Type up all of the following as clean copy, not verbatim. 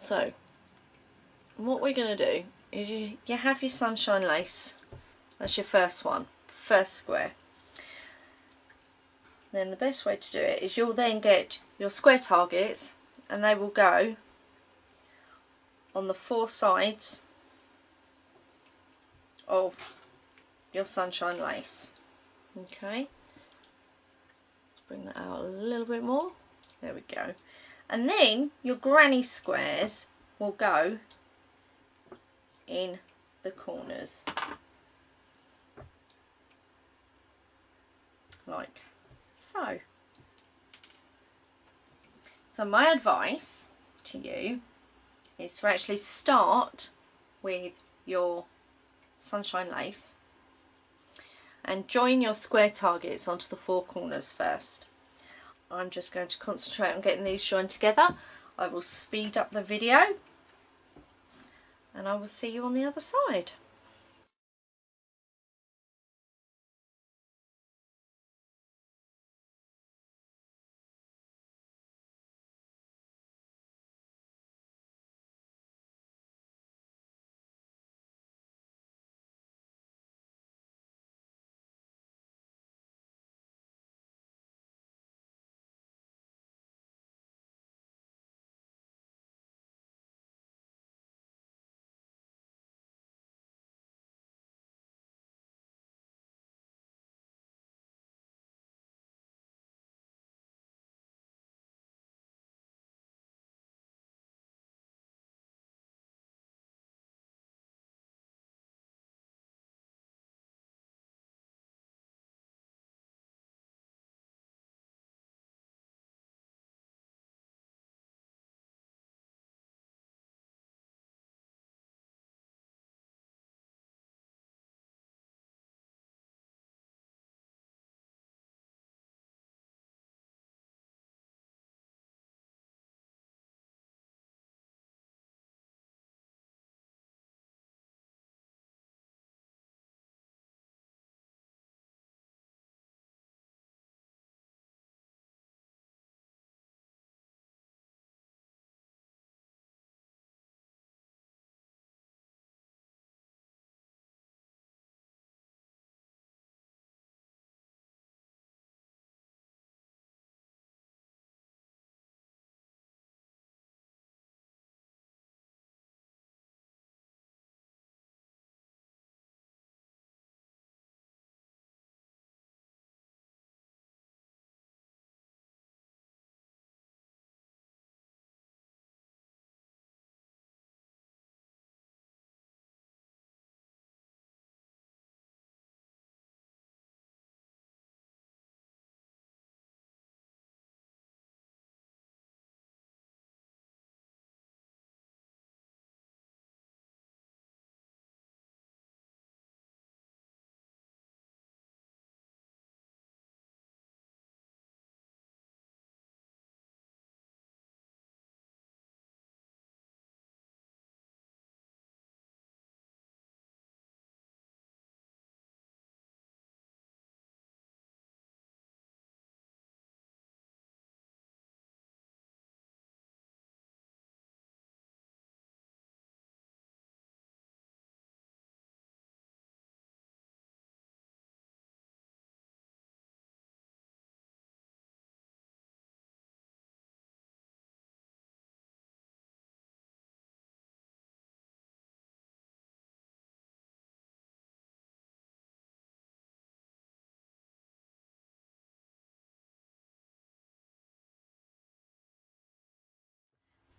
So what we're going to do is you have your sunshine lace. That's your first one, first square. Then the best way to do it is you'll then get your square targets, and they will go on the 4 sides of your sunshine lace. Okay, let's bring that out a little bit more. There we go. And then your granny squares will go in the corners, like so. So my advice to you is to actually start with your sunshine lace and join your square targets onto the 4 corners first. I'm just going to concentrate on getting these joined together. I will speed up the video and I will see you on the other side.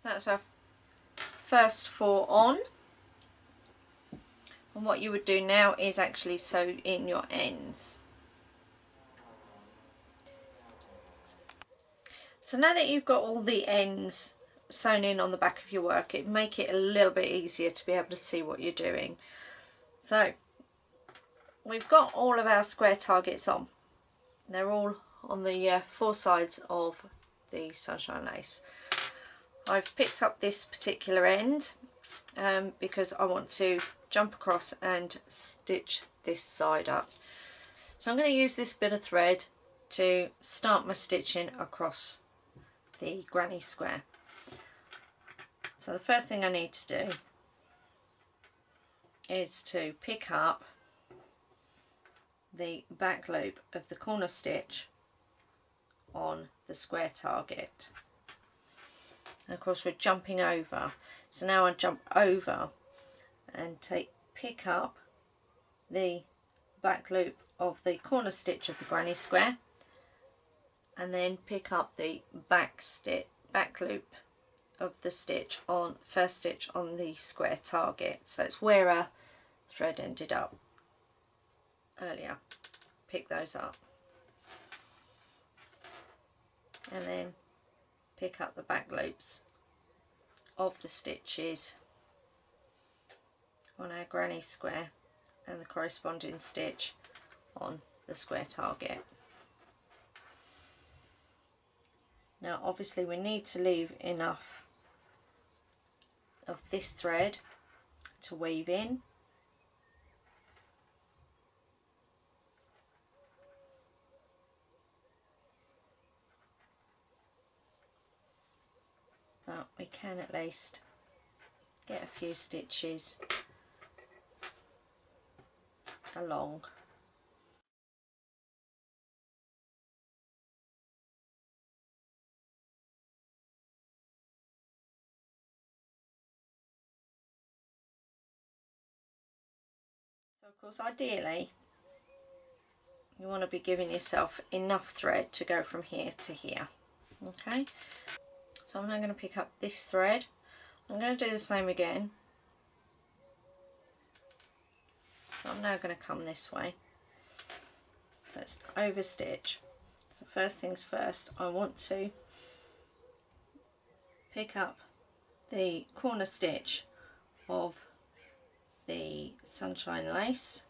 So that's our first 4 on, and what you would do now is actually sew in your ends. So now that you've got all the ends sewn in on the back of your work, it make it a little bit easier to be able to see what you're doing. So we've got all of our square targets on. They're all on the 4 sides of the sunshine lace. I've picked up this particular end because I want to jump across and stitch this side up. So I'm going to use this bit of thread to start my stitching across the granny square. So the first thing I need to do is to pick up the back loop of the corner stitch on the square target. And of course we're jumping over, so now I jump over and pick up the back loop of the corner stitch of the granny square, and then pick up the back loop of the first stitch on the square target. So it's where our thread ended up earlier. Pick those up and then pick up the back loops of the stitches on our granny square and the corresponding stitch on the square target. Now obviously we need to leave enough of this thread to weave in, but we can at least get a few stitches along. So of course ideally you want to be giving yourself enough thread to go from here to here. Okay, so I'm now going to pick up this thread. I'm going to do the same again. So I'm now going to come this way. So it's over stitch. So first things first, I want to pick up the corner stitch of the sunshine lace.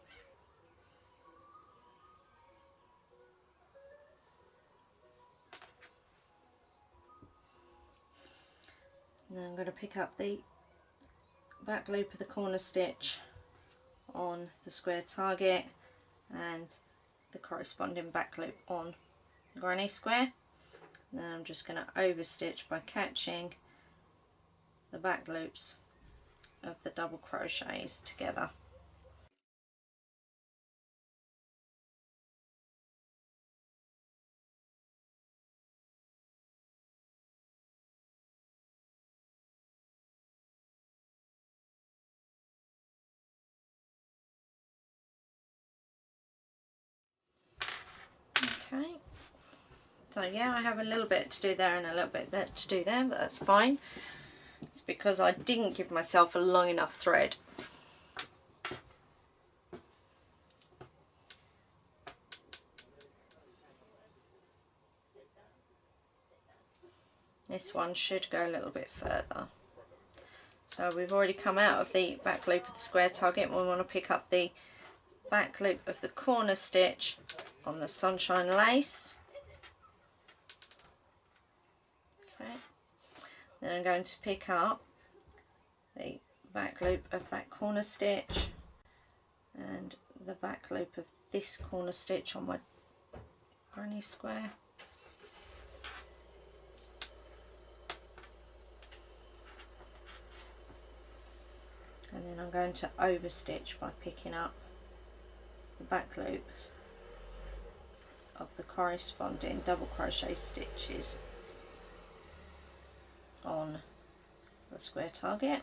And then I'm going to pick up the back loop of the corner stitch on the square target and the corresponding back loop on the granny square. And then I'm just going to overstitch by catching the back loops of the double crochets together. Okay, so yeah, I have a little bit to do there and a little bit to do there, but that's fine. It's because I didn't give myself a long enough thread. This one should go a little bit further. So we've already come out of the back loop of the square target, and we want to pick up the back loop of the corner stitch on the sunshine lace. Okay, then I'm going to pick up the back loop of that corner stitch and the back loop of this corner stitch on my granny square. And then I'm going to overstitch by picking up the back loops of the corresponding double crochet stitches on the square target.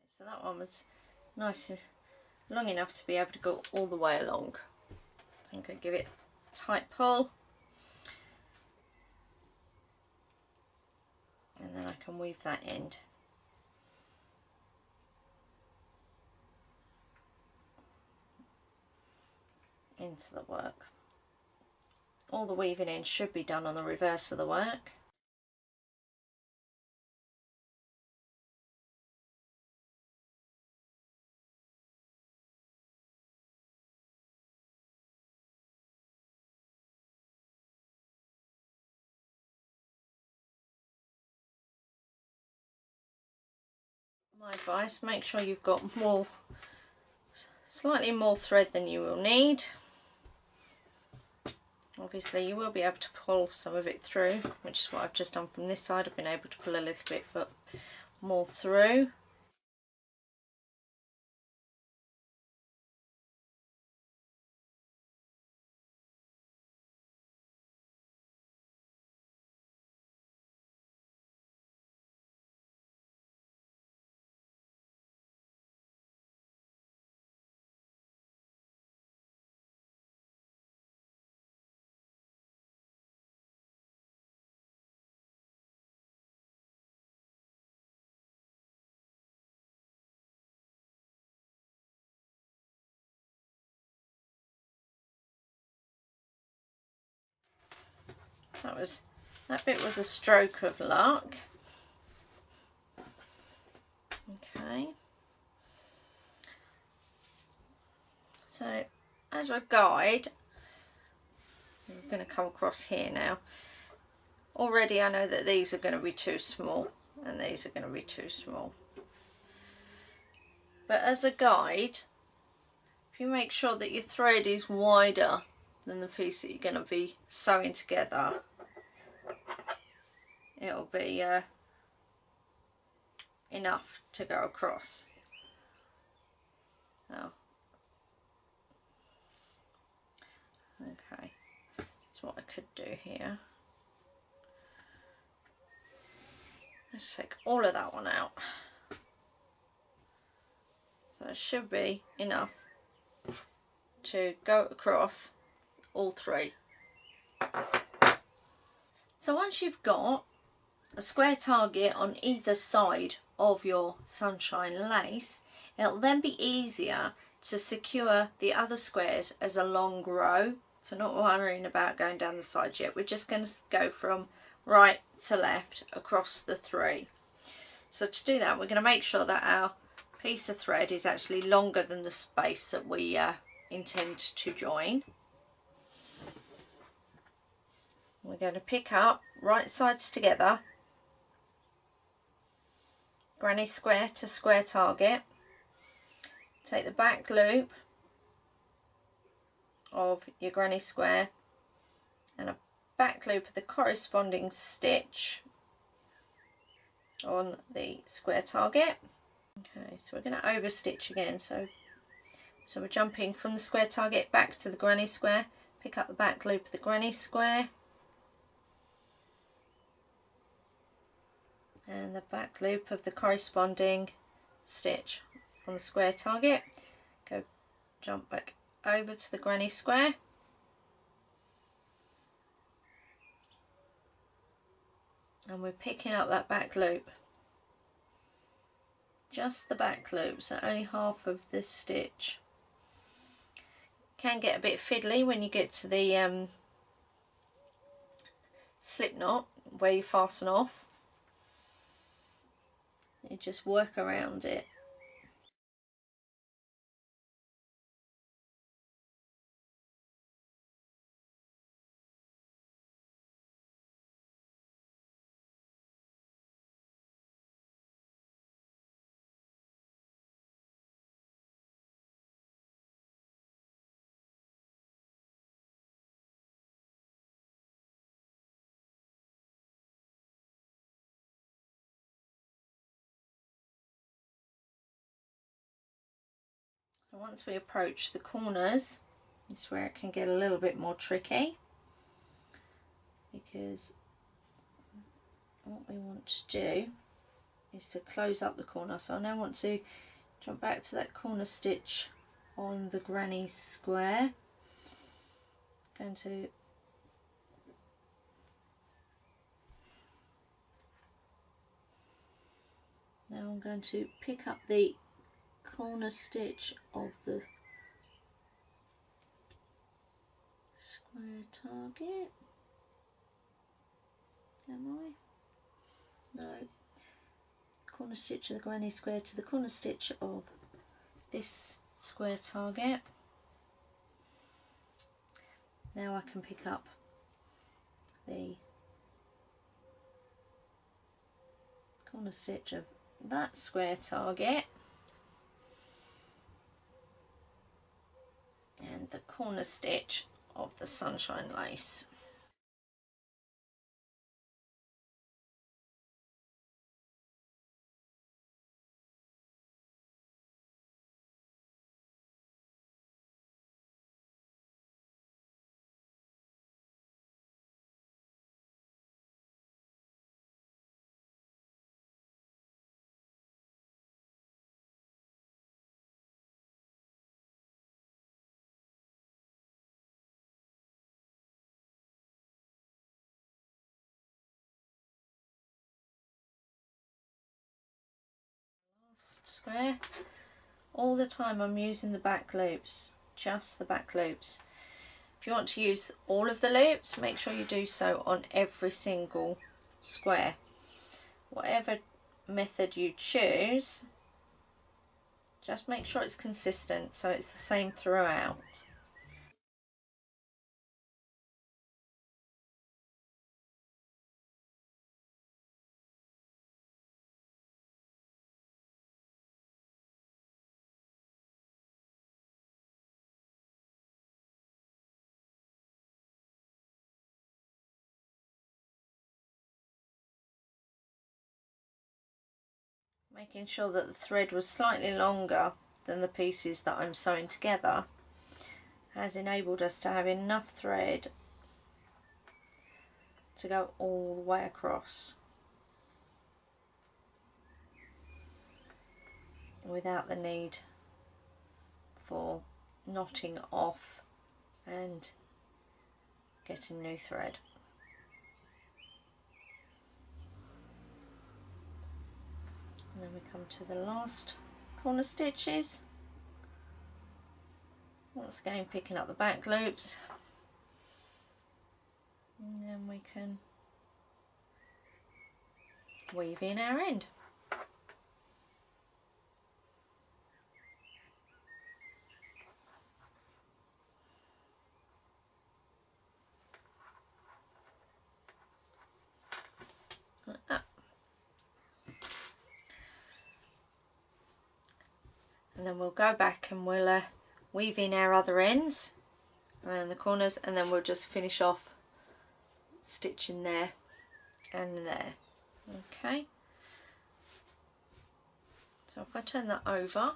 So that one was nice and long enough to be able to go all the way along. I'm going to give it a tight pull, and then I can weave that end into the work. All the weaving in should be done on the reverse of the work. My advice, make sure you've got slightly more thread than you will need. Obviously you will be able to pull some of it through, which is what I've just done from this side. I've been able to pull a little bit more through. That bit was a stroke of luck. Okay. So as a guide, I'm going to come across here now. Already I know that these are going to be too small and these are going to be too small. But as a guide, if you make sure that your thread is wider than the piece that you're going to be sewing together, it'll be enough to go across. Now, okay, that's what I could do here. Let's take all of that one out. So it should be enough to go across all three. So once you've got a square target on either side of your sunshine lace, it'll then be easier to secure the other squares as a long row. So not worrying about going down the side yet. We're just going to go from right to left across the three. So to do that, we're going to make sure that our piece of thread is actually longer than the space that we intend to join. We're going to pick up right sides together, granny square to square target, take the back loop of your granny square and a back loop of the corresponding stitch on the square target. Okay, so we're going to over stitch again, so we're jumping from the square target back to the granny square, pick up the back loop of the granny square and the back loop of the corresponding stitch on the square target, go jump back over to the granny square and we're picking up that back loop, just the back loop, so only half of this stitch. Can get a bit fiddly when you get to the slip knot where you fasten off. You just work around it. And once we approach the corners, this is where it can get a little bit more tricky, because what we want to do is to close up the corner. So I now want to jump back to that corner stitch on the granny square. Going to now I'm going to pick up the corner stitch of the square target. Am I? No. Corner stitch of the granny square to the corner stitch of this square target. Now I can pick up the corner stitch of that square target and the corner stitch of the sunshine lace. Last square. All the time I'm using the back loops, just the back loops. If you want to use all of the loops, make sure you do so on every single square. Whatever method you choose, just make sure it's consistent so it's the same throughout. Making sure that the thread was slightly longer than the pieces that I'm sewing together has enabled us to have enough thread to go all the way across without the need for knotting off and getting new thread. And then we come to the last corner stitches. Once again picking up the back loops, and then we can weave in our end. Like that. And then we'll go back and we'll weave in our other ends around the corners, and then we'll just finish off stitching there and there. Okay, so if I turn that over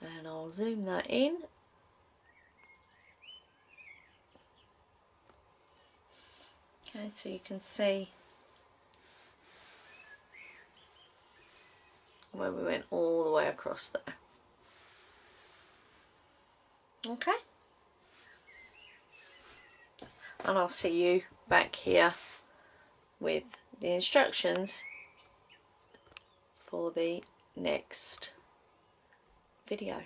and I'll zoom that in, okay, so you can see where we went all the way across there. Okay, and I'll see you back here with the instructions for the next video.